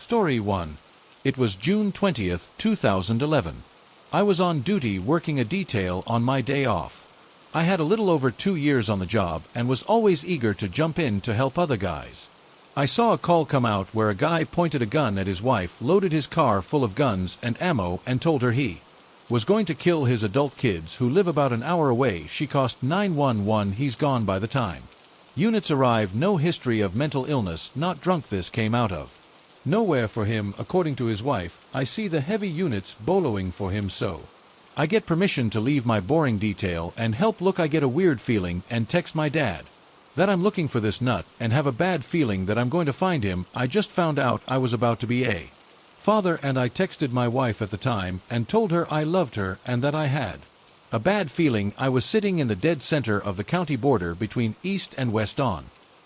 Story 1. It was June 20th, 2011. I was on duty working a detail on my day off. I had a little over 2 years on the job and was always eager to jump in to help other guys. I saw a call come out where a guy pointed a gun at his wife, loaded his car full of guns and ammo, and told her he was going to kill his adult kids who live about an hour away. She cost 911. He's gone by the time units arrived. No history of mental illness, not drunk. This came out of nowhere for him, according to his wife. I see the heavy units boloing for him, so I get permission to leave my boring detail and help. Look, I get a weird feeling and text my dad that I'm looking for this nut and have a bad feeling that I'm going to find him. I just found out I was about to be a father, and I texted my wife at the time and told her I loved her and that I had a bad feeling. I was sitting in the dead center of the county border between East and West on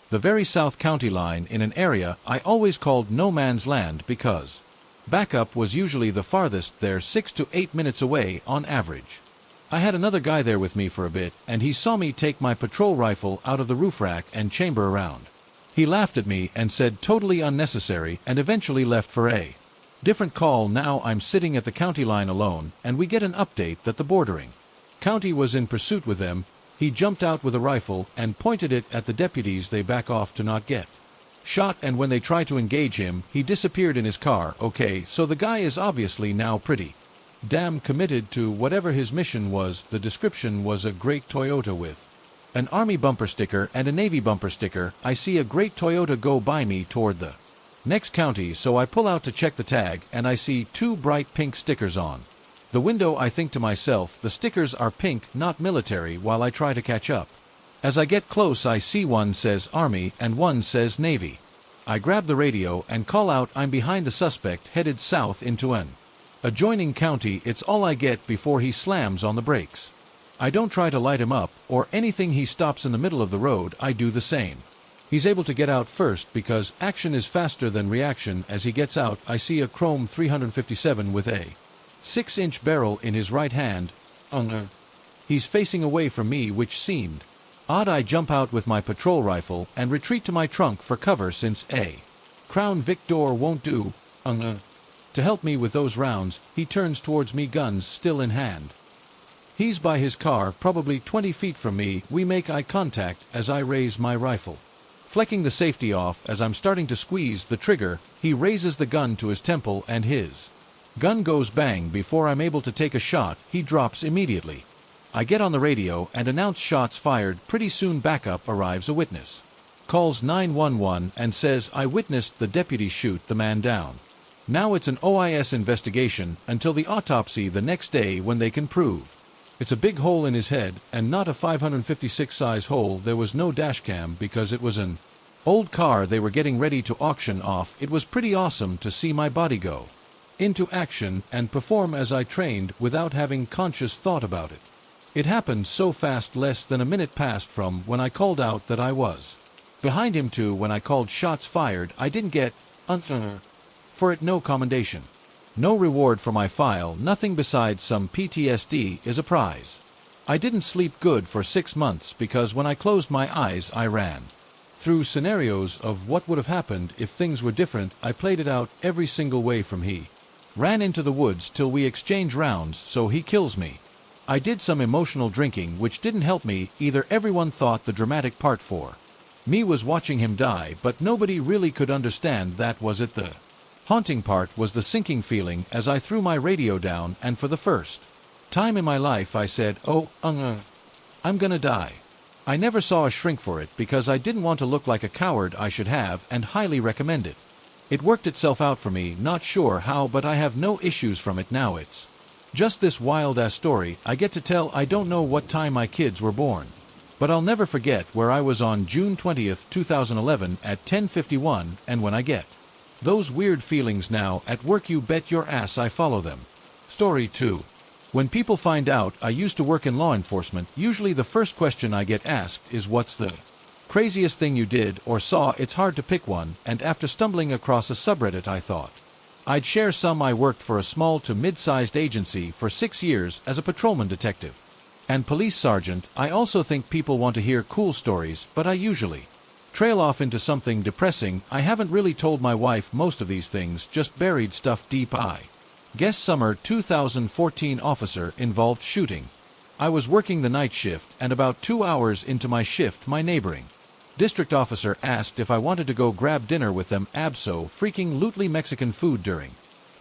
the very south county line, in an area I always called no man's land because backup was usually the farthest there, 6 to 8 minutes away on average. I had another guy there with me for a bit, and he saw me take my patrol rifle out of the roof rack and chamber around. He laughed at me and said totally unnecessary, and eventually left for a different call. Now I'm sitting at the county line alone, and we get an update that the bordering county was in pursuit with them. He jumped out with a rifle and pointed it at the deputies. They back off to not get shot, and when they try to engage him, he disappeared in his car. Okay, so the guy is obviously now pretty damn committed to whatever his mission was. The description was a great Toyota with an Army bumper sticker and a Navy bumper sticker. I see a great Toyota go by me toward the next county, so I pull out to check the tag, and I see 2 bright pink stickers on the window. I think to myself, the stickers are pink, not military. While I try to catch up, as I get close, I see one says Army and one says Navy. I grab the radio and call out I'm behind the suspect, headed south into an adjoining county. It's all I get before he slams on the brakes. I don't try to light him up or anything. He stops in the middle of the road. I do the same. He's able to get out first because action is faster than reaction. As he gets out, I see a chrome 357 with a 6-inch barrel in his right hand. He's facing away from me, which seemed odd. I jump out with my patrol rifle and retreat to my trunk for cover since a Crown Victor won't do. To help me with those rounds, he turns towards me, guns still in hand. He's by his car, probably 20 feet from me. We make eye contact as I raise my rifle, flecking the safety off. As I'm starting to squeeze the trigger, he raises the gun to his temple and his gun goes bang. Before I'm able to take a shot, he drops immediately. I get on the radio and announce shots fired. Pretty soon backup arrives. A witness calls 911 and says I witnessed the deputy shoot the man down. Now it's an OIS investigation until the autopsy the next day, when they can prove it's a big hole in his head and not a 556 size hole. There was no dashcam because it was an old car they were getting ready to auction off. It was pretty awesome to see my body go into action and perform as I trained without having conscious thought about it. It happened so fast. Less than a minute passed from when I called out that I was behind him to when I called shots fired. I didn't get for it. No commendation, no reward for my file, nothing besides some PTSD is a prize. I didn't sleep good for 6 months because when I closed my eyes I ran through scenarios of what would have happened if things were different. I played it out every single way, from he ran into the woods till we exchange rounds so he kills me. I did some emotional drinking which didn't help me either. Everyone thought the dramatic part for me was watching him die, but nobody really could understand that was it. The haunting part was the sinking feeling as I threw my radio down, and for the first time in my life I said, I'm gonna die. I never saw a shrink for it because I didn't want to look like a coward. I should have, and highly recommend it. It worked itself out for me, not sure how, but I have no issues from it now. It's just this wild-ass story I get to tell. I don't know what time my kids were born, but I'll never forget where I was on June 20th, 2011 at 10:51, and when I get those weird feelings now at work, you bet your ass I follow them. Story 2. When people find out I used to work in law enforcement, usually the first question I get asked is, what's the craziest thing you did or saw? It's hard to pick one, and after stumbling across a subreddit I thought I'd share some. I worked for a small to mid-sized agency for 6 years as a patrolman, detective, and police sergeant. I also think people want to hear cool stories, but I usually Trail off into something depressing. I haven't really told my wife most of these things, just buried stuff deep. I guess summer 2014 officer involved shooting. I was working the night shift, and about 2 hours into my shift my neighboring district officer asked if I wanted to go grab dinner with them. Abso-freaking-lutely Mexican food during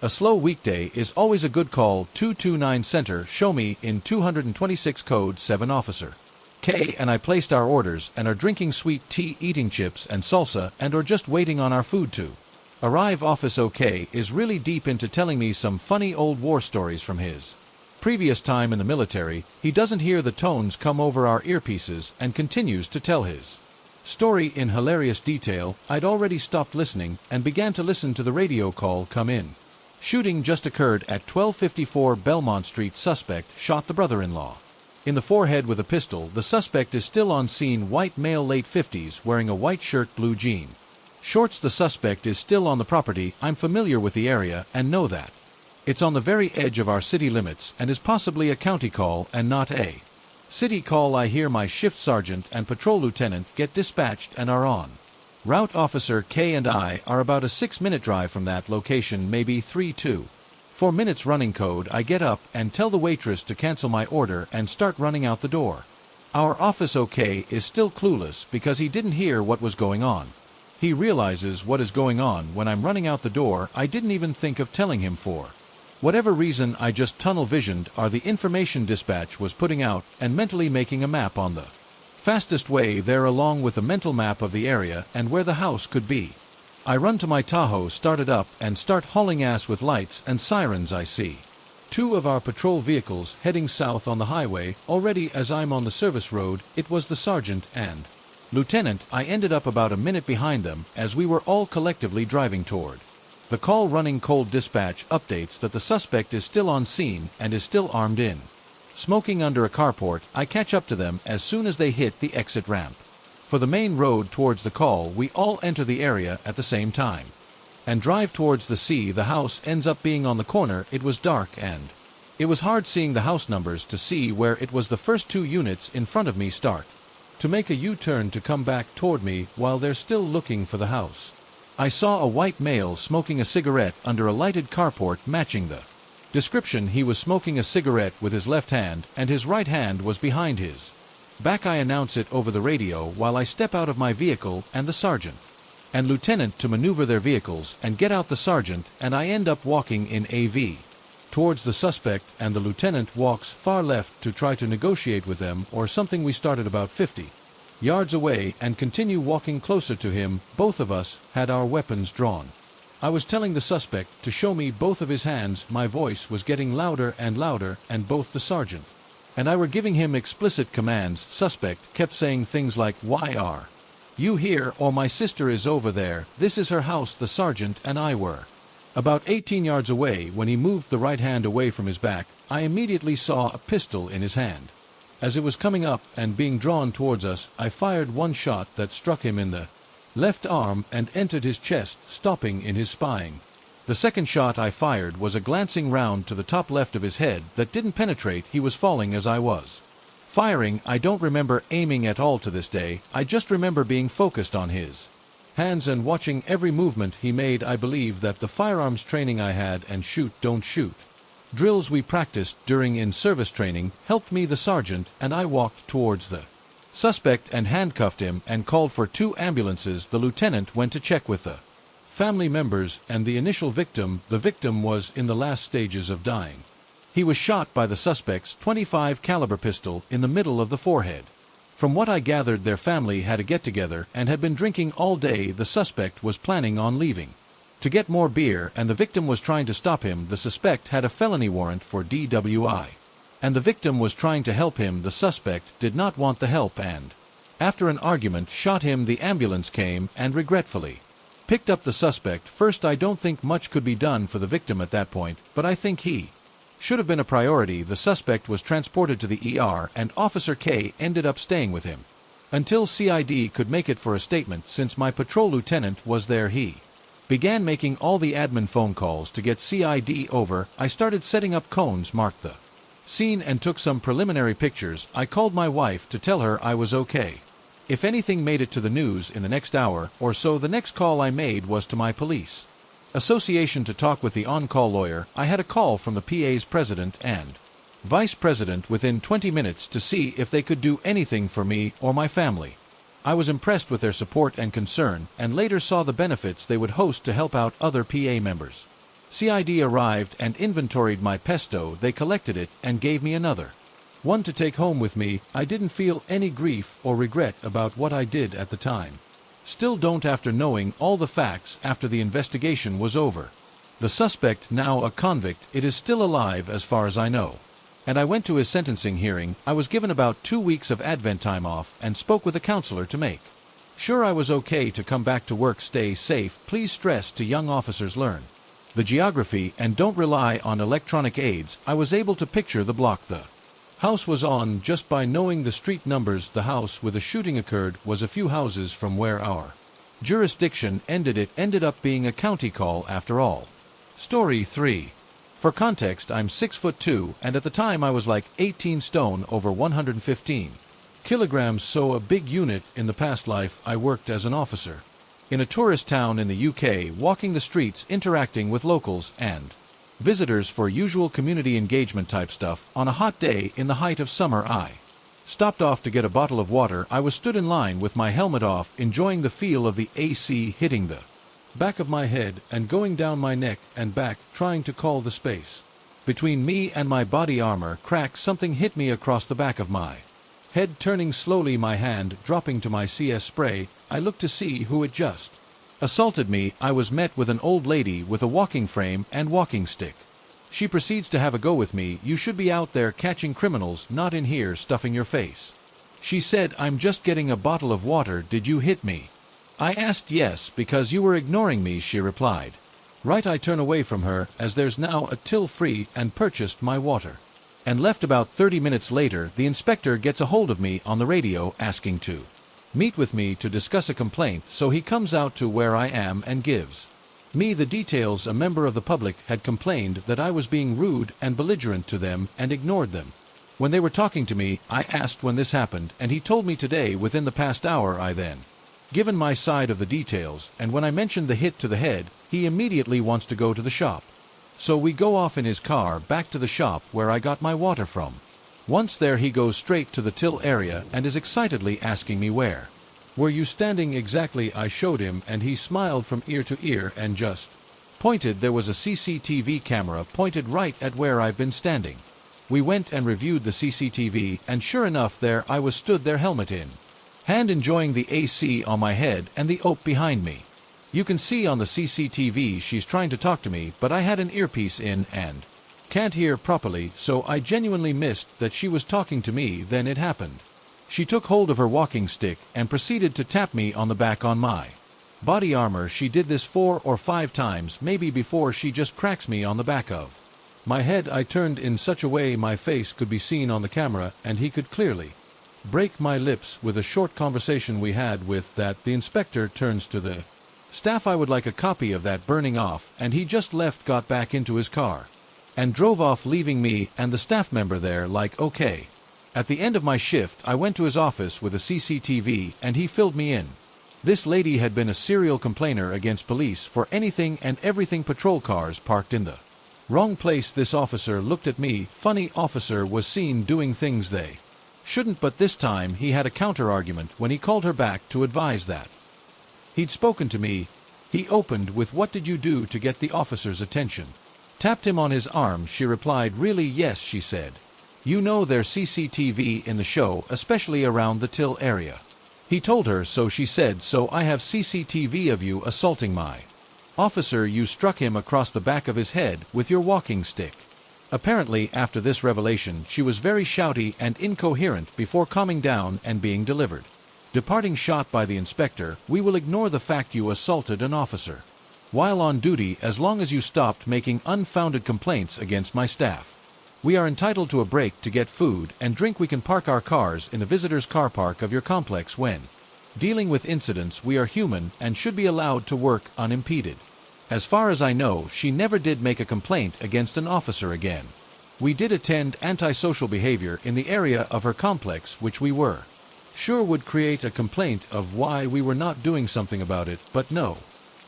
a slow weekday is always a good call. 229 Center, show me in 226 Code 7 Officer K and I placed our orders and are drinking sweet tea, eating chips and salsa, and or just waiting on our food to arrive. Office OK is really deep into telling me some funny old war stories from his previous time in the military. He doesn't hear the tones come over our earpieces and continues to tell his story in hilarious detail. I'd already stopped listening and began to listen to the radio call come in. Shooting just occurred at 1254 Belmont Street. Suspect shot the brother-in-law in the forehead with a pistol. The suspect is still on scene. White male, late 50s, wearing a white shirt, blue jean shorts. The suspect is still on the property. I'm familiar with the area and know that it's on the very edge of our city limits and is possibly a county call and not a city call. I hear my shift sergeant and patrol lieutenant get dispatched and are on route. Officer K and I are about a 6-minute drive from that location, maybe 3-4 minutes. Running code. I get up and tell the waitress to cancel my order and start running out the door. Our office OK is still clueless because he didn't hear what was going on. He realizes what is going on when I'm running out the door. I didn't even think of telling him for whatever reason. I just tunnel visioned the information dispatch was putting out and mentally making a map on the fastest way there, along with a mental map of the area and where the house could be. I run to my Tahoe, start it up, and start hauling ass with lights and sirens. I see 2 of our patrol vehicles heading south on the highway already as I'm on the service road. It was the sergeant and lieutenant. I ended up about a minute behind them as we were all collectively driving toward the call. Running cold dispatch updates that the suspect is still on scene and is still armed in smoking under a carport. I catch up to them as soon as they hit the exit ramp for the main road towards the call. We all enter the area at the same time and drive towards the sea. The house ends up being on the corner. It was dark and it was hard seeing the house numbers to see where it was. The first 2 units in front of me start to make a U-turn to come back toward me while they're still looking for the house. I saw a white male smoking a cigarette under a lighted carport, matching the description. He was smoking a cigarette with his left hand and his right hand was behind his back. I announce it over the radio while I step out of my vehicle and the sergeant and lieutenant to maneuver their vehicles and get out the sergeant, and I end up walking in AV towards the suspect, and the lieutenant walks far left to try to negotiate with them or something. We started about 50 yards away and continue walking closer to him. Both of us had our weapons drawn. I was telling the suspect to show me both of his hands. My voice was getting louder and louder, and both the sergeant and I were giving him explicit commands. Suspect kept saying things like, "Why are you here?" or "My sister is over there. This is her house." The sergeant and I were about 18 yards away when he moved the right hand away from his back. I immediately saw a pistol in his hand. As it was coming up and being drawn towards us, I fired one shot that struck him in the left arm and entered his chest, stopping in his spine. The second shot I fired was a glancing round to the top left of his head that didn't penetrate. He was falling as I was firing. I don't remember aiming at all to this day. I just remember being focused on his hands and watching every movement he made. I believe that the firearms training I had and shoot, don't shoot drills we practiced during in-service training helped me. The sergeant and I walked towards the suspect and handcuffed him and called for 2 ambulances. The lieutenant went to check with the family members and the initial victim. The victim was in the last stages of dying. He was shot by the suspect's .25 caliber pistol in the middle of the forehead. From what I gathered, their family had a get-together and had been drinking all day. The suspect was planning on leaving to get more beer, and the victim was trying to stop him. The suspect had a felony warrant for DWI, and the victim was trying to help him. The suspect did not want the help and, after an argument, shot him. The ambulance came and regretfully picked up the suspect. First, I don't think much could be done for the victim at that point, but I think he should have been a priority. The suspect was transported to the ER, and Officer K ended up staying with him until CID could make it for a statement. Since my patrol lieutenant was there, he began making all the admin phone calls to get CID over. I started setting up cones, marked the scene, and took some preliminary pictures. I called my wife to tell her I was okay. If anything made it to the news in the next hour or so, the next call I made was to my police association to talk with the on-call lawyer. I had a call from the PA's president and vice president within 20 minutes to see if they could do anything for me or my family. I was impressed with their support and concern, and later saw the benefits they would host to help out other PA members. CID arrived and inventoried my pesto. They collected it and gave me another one to take home with me. I didn't feel any grief or regret about what I did at the time. Still don't after knowing all the facts after the investigation was over. The suspect, now a convict, it is still alive as far as I know. And I went to his sentencing hearing. I was given about 2 weeks of Advent time off and spoke with a counselor to make sure I was okay to come back to work. Stay safe. Please stress to young officers, learn the geography and don't rely on electronic aids. I was able to picture the block the house was on just by knowing the street numbers. The house where the shooting occurred was a few houses from where our jurisdiction ended. It ended up being a county call after all. Story 3. For context, I'm 6'2", and at the time I was like 18 stone, over 115 kilograms, so a big unit. In the past life, I worked as an officer in a tourist town in the UK, walking the streets, interacting with locals and visitors for usual community engagement type stuff. On a hot day in the height of summer, I stopped off to get a bottle of water. I was stood in line with my helmet off, enjoying the feel of the AC hitting the back of my head and going down my neck and back, trying to call the space between me and my body armor. Crack, something hit me across the back of my head. Turning slowly, my hand dropping to my CS spray, I looked to see who had just assaulted me. I was met with an old lady with a walking frame and walking stick. She proceeds to have a go with me. You should be out there catching criminals, not in here stuffing your face. She said, I'm just getting a bottle of water. Did you hit me? I asked. Yes, because you were ignoring me, she replied. Right. I turn away from her as there's now a till free and purchased my water and left. About 30 minutes later, the inspector gets a hold of me on the radio asking to meet with me to discuss a complaint, so he comes out to where I am and gives me the details. A member of the public had complained that I was being rude and belligerent to them and ignored them when they were talking to me. I asked when this happened, and he told me today, within the past hour. I then given my side of the details, and when I mentioned the hit to the head, he immediately wants to go to the shop. So we go off in his car back to the shop where I got my water from. Once there, he goes straight to the till area and is excitedly asking me, where were you standing exactly? I showed him, and he smiled from ear to ear and just pointed. There was a CCTV camera pointed right at where I've been standing. We went and reviewed the CCTV, and sure enough, there I was, stood there, helmet in hand, enjoying the AC on my head and the OP behind me. You can see on the CCTV she's trying to talk to me, but I had an earpiece in and can't hear properly, so I genuinely missed that she was talking to me. Then it happened. She took hold of her walking stick and proceeded to tap me on the back on my body armor. She did this 4 or 5 times maybe before she just cracks me on the back of my head. I turned in such a way my face could be seen on the camera, and he could clearly break my lips. With a short conversation we had with that, the inspector turns to the staff. I would like a copy of that, burning off, and he just left, got back into his car and drove off, leaving me and the staff member there like, okay. At the end of my shift, I went to his office with a CCTV and he filled me in. This lady had been a serial complainer against police for anything and everything. Patrol cars parked in the wrong place. This officer looked at me funny. Officer was seen doing things they shouldn't, but this time he had a counter-argument when he called her back to advise that he'd spoken to me. He opened with, what did you do to get the officer's attention? Tapped him on his arm. She replied, really? Yes, she said. You know there's CCTV in the show, especially around the till area. He told her, so she said, so I have CCTV of you assaulting my officer. You struck him across the back of his head with your walking stick. Apparently, after this revelation, she was very shouty and incoherent before calming down and being delivered. Departing shot by the inspector. We will ignore the fact you assaulted an officer while on duty, as long as you stopped making unfounded complaints against my staff. We are entitled to a break to get food and drink. We can park our cars in the visitors' car park of your complex. When dealing with incidents, we are human and should be allowed to work unimpeded. As far as I know, she never did make a complaint against an officer again. We did attend antisocial behavior in the area of her complex, which we were Sure would create a complaint of why we were not doing something about it, but no.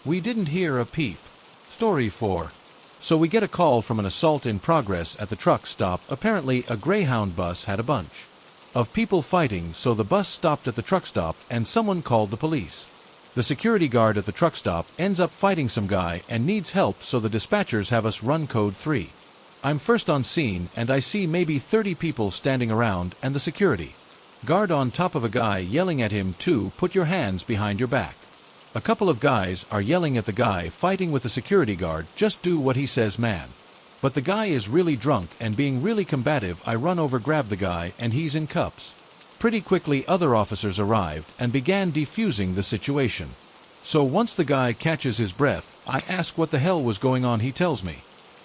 We didn't hear a peep. Story 4. So we get a call from an assault in progress at the truck stop. Apparently a Greyhound bus had a bunch of people fighting, so the bus stopped at the truck stop and someone called the police. The security guard at the truck stop ends up fighting some guy and needs help, so the dispatchers have us run code 3. I'm first on scene and I see maybe 30 people standing around and the security guard on top of a guy yelling at him to put your hands behind your back. A couple of guys are yelling at the guy fighting with the security guard, just do what he says, man. But the guy is really drunk and being really combative. I run over, grab the guy, and he's in cuffs. Pretty quickly other officers arrived and began defusing the situation. So once the guy catches his breath, I ask what the hell was going on. He tells me,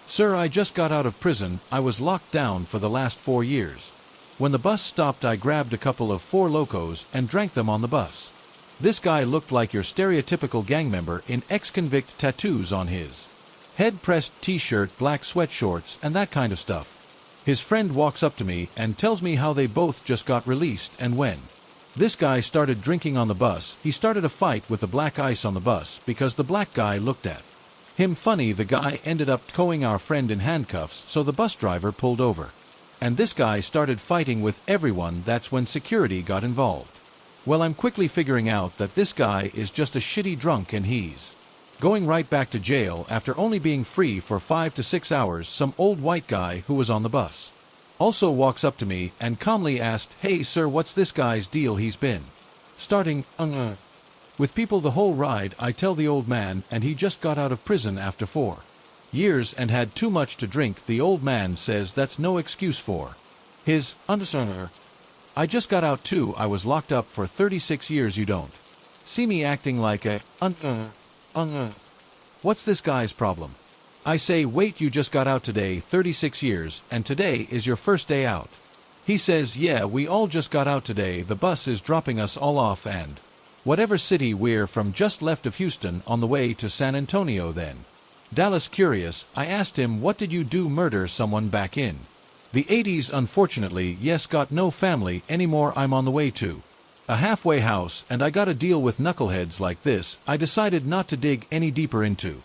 "Sir, I just got out of prison. I was locked down for the last 4 years. When the bus stopped, I grabbed a couple of Four Locos and drank them on the bus. This guy looked like your stereotypical gang member in ex-convict, tattoos on his head, pressed t-shirt, black sweatshorts, and that kind of stuff." His friend walks up to me and tells me how they both just got released, and when this guy started drinking on the bus, he started a fight with the black ice on the bus because the black guy looked at him funny. The guy ended up towing our friend in handcuffs, so the bus driver pulled over. And this guy started fighting with everyone. That's when security got involved. Well, I'm quickly figuring out that this guy is just a shitty drunk and he's going right back to jail after only being free for 5 to 6 hours. Some old white guy who was on the bus also walks up to me and calmly asked, "Hey sir, what's this guy's deal? He's been starting with people the whole ride." I tell the old man, and he just got out of prison after 4 years and had too much to drink. The old man says that's no excuse for his undersummer. I just got out too. I was locked up for 36 years. You don't see me acting like a What's this guy's problem? I say, wait, you just got out today, 36 years, and today is your first day out. He says, yeah, we all just got out today. The bus is dropping us all off and whatever city we're from, just left of Houston on the way to San Antonio then Dallas. Curious, I asked him, what did you do? Murder someone back in the 80s? Unfortunately, yes. Got no family anymore. I'm on the way to a halfway house, and I got a deal with knuckleheads like this. I decided not to dig any deeper into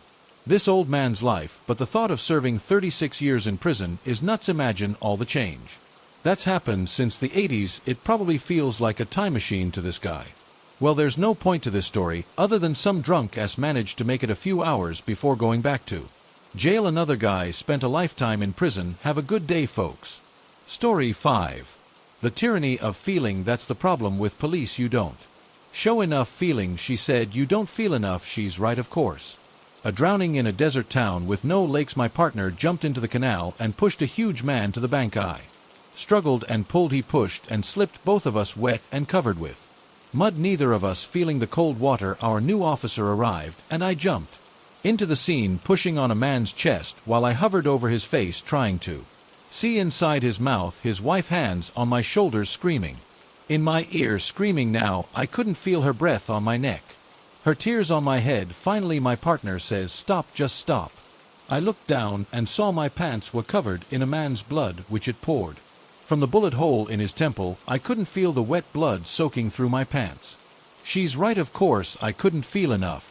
this old man's life, but the thought of serving 36 years in prison is nuts. Imagine all the change that's happened since the 80s. It probably feels like a time machine to this guy. Well, there's no point to this story other than some drunk ass managed to make it a few hours before going back to jail. Another guy spent a lifetime in prison. Have a good day, folks. Story 5. The tyranny of feeling. That's the problem with police. You don't show enough feeling. She said you don't feel enough. She's right, of course. A drowning in a desert town with no lakes. My partner jumped into the canal and pushed a huge man to the bank. I struggled and pulled. He pushed and slipped, both of us wet and covered with mud, neither of us feeling the cold water. Our new officer arrived and I jumped into the scene, pushing on a man's chest while I hovered over his face, trying to see inside his mouth. His wife, hands on my shoulders, screaming in my ear, screaming now. I couldn't feel her breath on my neck, her tears on my head. Finally my partner says, stop, just stop. I looked down and saw my pants were covered in a man's blood, which it poured from the bullet hole in his temple. I couldn't feel the wet blood soaking through my pants. She's right, of course. I couldn't feel enough.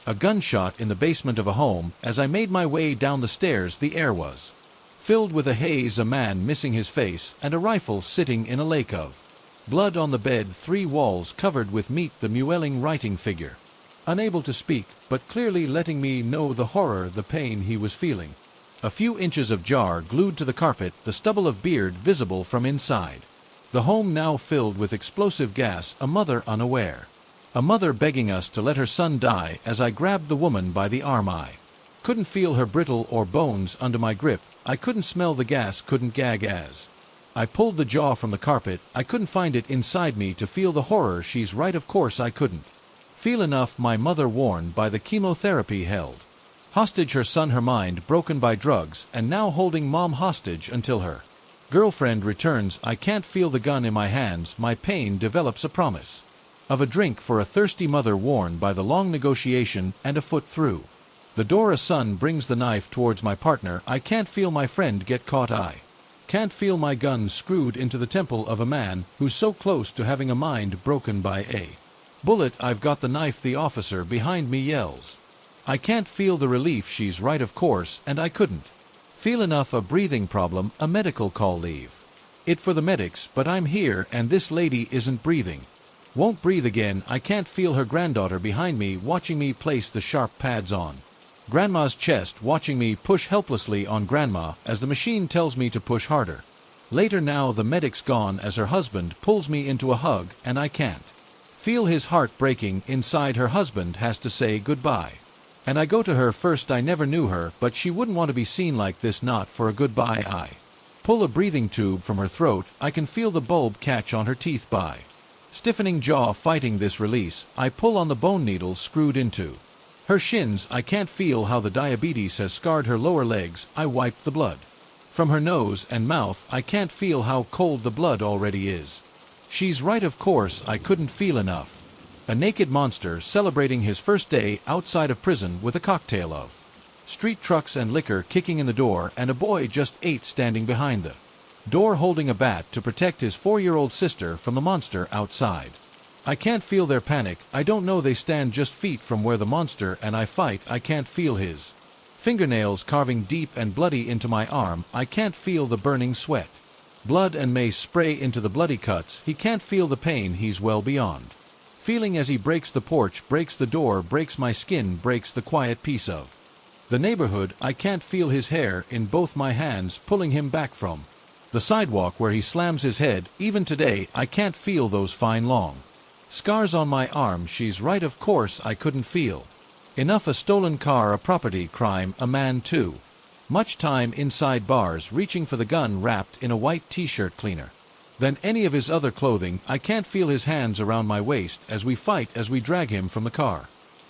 A gunshot in the basement of a home. As I made my way down the stairs, the air was filled with a haze, a man missing his face, and a rifle sitting in a lake of blood on the bed. 3 walls covered with meat. The mewling writing figure, unable to speak, but clearly letting me know the horror, the pain he was feeling. A few inches of jar glued to the carpet, the stubble of beard visible from inside. The home now filled with explosive gas. A mother unaware. A mother begging us to let her son die. As I grabbed the woman by the arm, I couldn't feel her brittle or bones under my grip. I couldn't smell the gas, couldn't gag. As I pulled the jaw from the carpet, I couldn't find it inside me to feel the horror. She's right, of course. I couldn't feel enough. My mother, worn by the chemotherapy, held hostage her son, her mind broken by drugs, and now holding mom hostage until her girlfriend returns. I can't feel the gun in my hands. My pain develops a promise of a drink for a thirsty mother, worn by the long negotiation and a foot through the door. A son brings the knife towards my partner. I can't feel my friend get caught. I can't feel my gun screwed into the temple of a man who's so close to having a mind broken by a bullet. I've got the knife, the officer behind me yells. I can't feel the relief, she's right of course, and I couldn't feel enough. A breathing problem, a medical call, leave it for the medics, but I'm here and this lady isn't breathing. Won't breathe again. I can't feel her granddaughter behind me watching me place the sharp pads on Grandma's chest, watching me push helplessly on Grandma as the machine tells me to push harder. Later, now the medic's gone as her husband pulls me into a hug and I can't feel his heart breaking inside. Her husband has to say goodbye. And I go to her first. I never knew her, but she wouldn't want to be seen like this, not for a goodbye. I pull a breathing tube from her throat. I can feel the bulb catch on her teeth. By stiffening jaw fighting this release, I pull on the bone needle screwed into her shins. I can't feel how the diabetes has scarred her lower legs. I wipe the blood from her nose and mouth. I can't feel how cold the blood already is. She's right of course, I couldn't feel enough. A naked monster celebrating his first day outside of prison with a cocktail of street trucks and liquor kicking in the door, and a boy just 8 standing behind the door holding a bat to protect his 4-year-old sister from the monster outside. I can't feel their panic. I don't know they stand just feet from where the monster and I fight. I can't feel his fingernails carving deep and bloody into my arm. I can't feel the burning sweat. Blood and mace spray into the bloody cuts. He can't feel the pain he's well beyond feeling as he breaks the porch, breaks the door, breaks my skin, breaks the quiet peace of the neighborhood. I can't feel his hair in both my hands pulling him back from the sidewalk where he slams his head. Even today I can't feel those fine long scars on my arm. She's right of course, I couldn't feel enough. A stolen car, a property crime, a man too much time inside bars reaching for the gun wrapped in a white t-shirt cleaner than any of his other clothing. I can't feel his hands around my waist as we fight, as we drag him from the car.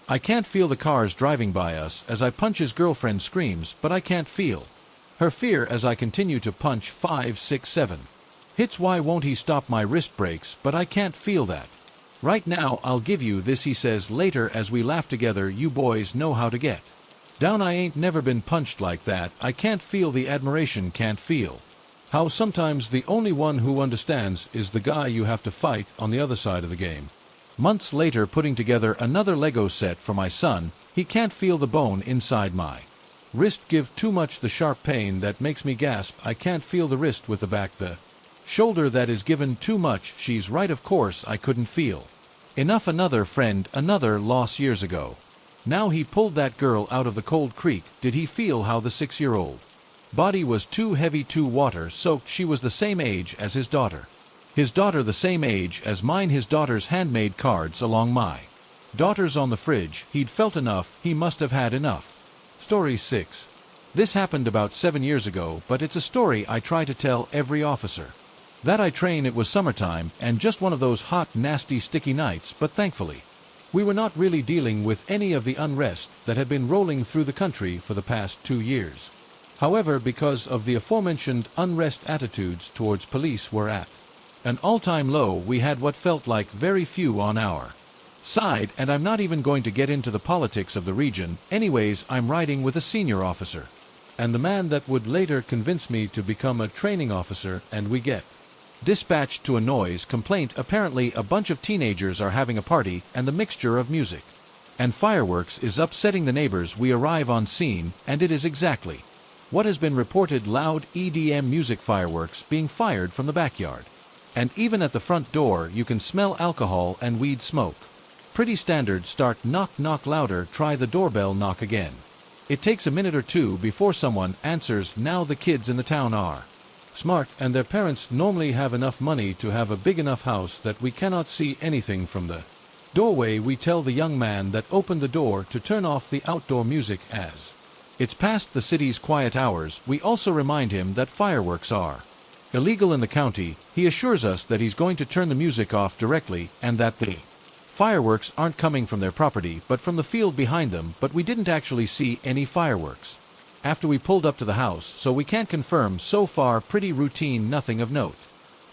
I can't feel the cars driving by us as I punch. His girlfriend screams, but I can't feel her fear as I continue to punch. 5, 6, 7 hits. Why won't he stop? My wrist breaks, but I can't feel that right now. I'll give you this, he says later as we laugh together. You boys know how to get down. I ain't never been punched like that. I can't feel the admiration, can't feel how sometimes the only one who understands is the guy you have to fight on the other side of the game. Months later, putting together another Lego set for my son, he can't feel the bone inside my wrist give too much, the sharp pain that makes me gasp. I can't feel the wrist with the back, the shoulder that is given too much. She's right of course, I couldn't feel enough. Another friend, another loss years ago. Now he pulled that girl out of the cold creek. Did he feel how the 6-year-old body was too heavy, too water soaked? She was the same age as his daughter the same age as mine. His daughter's handmade cards along my daughter's on the fridge. He'd felt enough, he must have had enough. Story 6. This happened about 7 years ago, but it's a story I try to tell every officer that I train. It was summertime and just one of those hot, nasty, sticky nights, but thankfully we were not really dealing with any of the unrest that had been rolling through the country for the past 2 years. However, because of the aforementioned unrest, attitudes towards police were at an all-time low. We had what felt like very few on our side, and I'm not even going to get into the politics of the region. Anyways, I'm riding with a senior officer and the man that would later convince me to become a training officer, and we get dispatched to a noise complaint. Apparently a bunch of teenagers are having a party, and the mixture of music and fireworks is upsetting the neighbors. We arrive on scene, and it is exactly what has been reported: loud EDM music, fireworks being fired from the backyard. And even at the front door you can smell alcohol and weed smoke. Pretty standard start. Knock, knock, louder. Try the doorbell, knock again. It takes a minute or two before someone answers. Now the kids in the town are smart, and their parents normally have enough money to have a big enough house that we cannot see anything from the doorway. We tell the young man that opened the door to turn off the outdoor music as it's past the city's quiet hours. We also remind him that fireworks are illegal in the county. He assures us that he's going to turn the music off directly and that the fireworks aren't coming from their property but from the field behind them, but we didn't actually see any fireworks after we pulled up to the house, so we can't confirm. So far pretty routine, nothing of note,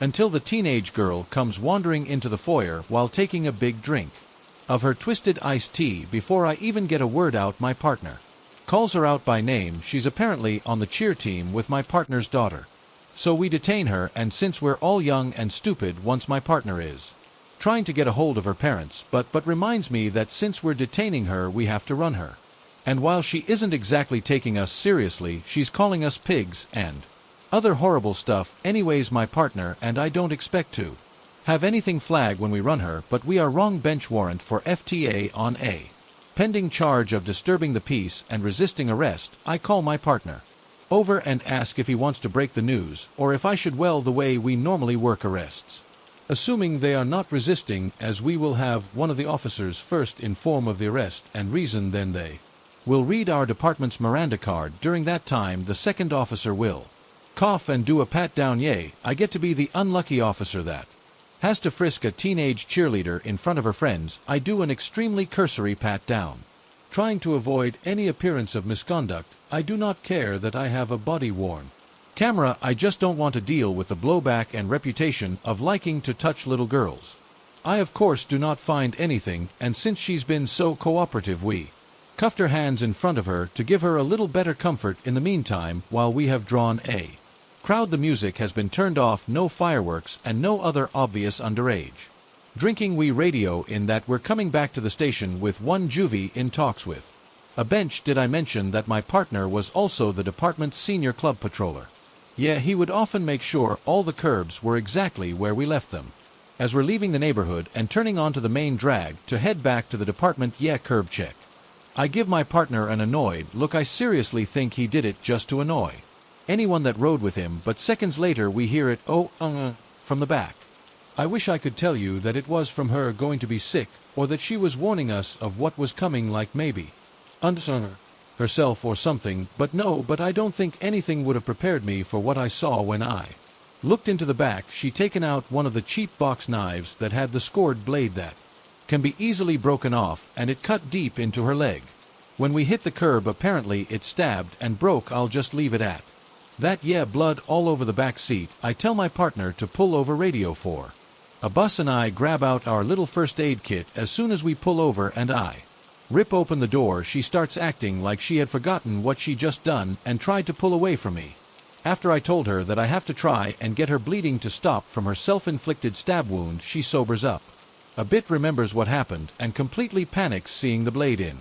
until the teenage girl comes wandering into the foyer while taking a big drink of her twisted iced tea. Before I even get a word out, my partner calls her out by name. She's apparently on the cheer team with my partner's daughter. So we detain her, and since we're all young and stupid once my partner is trying to get a hold of her parents, but reminds me that since we're detaining her we have to run her. And while she isn't exactly taking us seriously, she's calling us pigs and other horrible stuff. Anyways, my partner and I don't expect to have anything flag when we run her, but we are wrong. Bench warrant for FTA on a pending charge of disturbing the peace and resisting arrest. I call my partner over and ask if he wants to break the news, or if I should, well, the way we normally work arrests, assuming they are not resisting, as we will have one of the officers first inform of the arrest and reason, then they will read our department's Miranda card. During that time the second officer will cough and do a pat down. Yay, I get to be the unlucky officer that has to frisk a teenage cheerleader in front of her friends. I do an extremely cursory pat down, trying to avoid any appearance of misconduct. I do not care that I have a body-worn camera. I just don't want to deal with the blowback and reputation of liking to touch little girls. I of course do not find anything, and since she's been so cooperative we cuffed her hands in front of her to give her a little better comfort. In the meantime, while we have drawn a crowd, the music has been turned off, no fireworks and no other obvious underage drinking. We radio in that we're coming back to the station with one juvie in talks with a bench. Did I mention that my partner was also the department's senior club patroller? Yeah, he would often make sure all the curbs were exactly where we left them as we're leaving the neighborhood and turning onto the main drag to head back to the department. Yeah, curb check. I give my partner an annoyed look. I seriously think he did it just to annoy anyone that rode with him, but seconds later we hear it from the back. I wish I could tell you that it was from her going to be sick, or that she was warning us of what was coming, like maybe herself or something, but no, but I don't think anything would have prepared me for what I saw when I looked into the back. She taken out one of the cheap box knives that had the scored blade that can be easily broken off, and it cut deep into her leg. When we hit the curb, apparently it stabbed and broke. I'll just leave it at that. Yeah, blood all over the back seat. I tell my partner to pull over, radio for a bus, and I grab out our little first aid kit. As soon as we pull over and I rip open the door, she starts acting like she had forgotten what she just done and tried to pull away from me. After I told her that I have to try and get her bleeding to stop from her self-inflicted stab wound, she sobers up a bit, remembers what happened, and completely panics seeing the blade in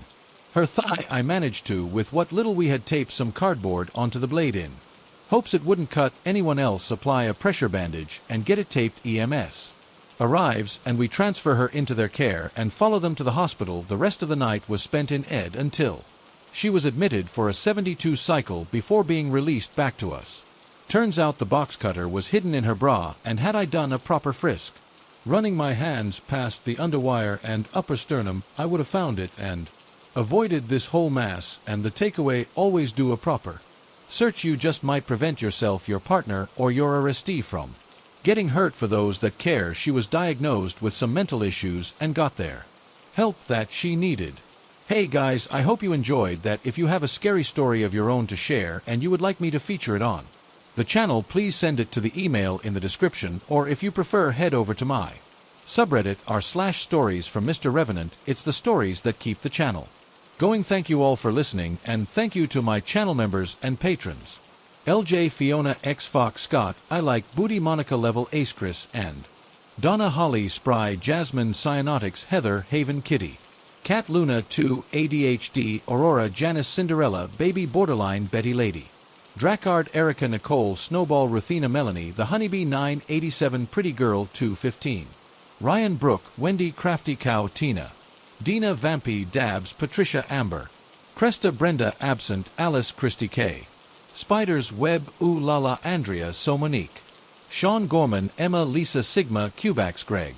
her thigh. I managed to, with what little we had, tape some cardboard onto the blade in hopes it wouldn't cut anyone else, apply a pressure bandage, and get it taped. EMS arrives, and we transfer her into their care and follow them to the hospital. The rest of the night was spent in ED until she was admitted for a 72 cycle before being released back to us. Turns out the box cutter was hidden in her bra, and had I done a proper frisk, running my hands past the underwire and upper sternum, I would have found it and avoided this whole mess. And the takeaway: always do a proper search. You just might prevent yourself, your partner, or your arrestee from getting hurt. For those that care, she was diagnosed with some mental issues and got their help that she needed. Hey guys, I hope you enjoyed that. If you have a scary story of your own to share and you would like me to feature it on the channel, please send it to the email in the description, or if you prefer, head over to my subreddit r/stories from Mr. Revenant. It's the stories that keep the channel going. Thank you all for listening, and thank you to my channel members and patrons: LJ, Fiona, X Fox, Scott, I Like, Booty, Monica, Level, Ace, Chris, and Donna, Holly, Spry, Jasmine, Cyanotics, Heather, Haven, Kitty, Cat, Luna 2, ADHD, Aurora, Janice, Cinderella, Baby, Borderline, Betty, Lady, Dracard, Erica, Nicole, Snowball, Ruthina, Melanie, The Honeybee 987, Pretty Girl 215, Ryan, Brooke, Wendy, Crafty Cow, Tina, Dina, Vampy, Dabs, Patricia, Amber, Cresta, Brenda, Absent, Alice, Christy K, Spiders Web, Ooh Lala, Andrea, So Monique, Sean Gorman, Emma, Lisa, Sigma, Cubax, Greg,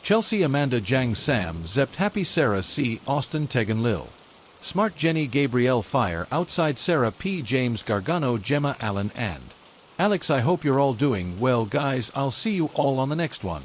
Chelsea, Amanda, Jang, Sam, Zept, Happy, Sarah C, Austin, Tegan, Lil, Smart, Jenny, Gabrielle, Fire, Outside, Sarah P, James, Gargano, Gemma, Allen, and Alex. I hope you're all doing well, guys. I'll see you all on the next one.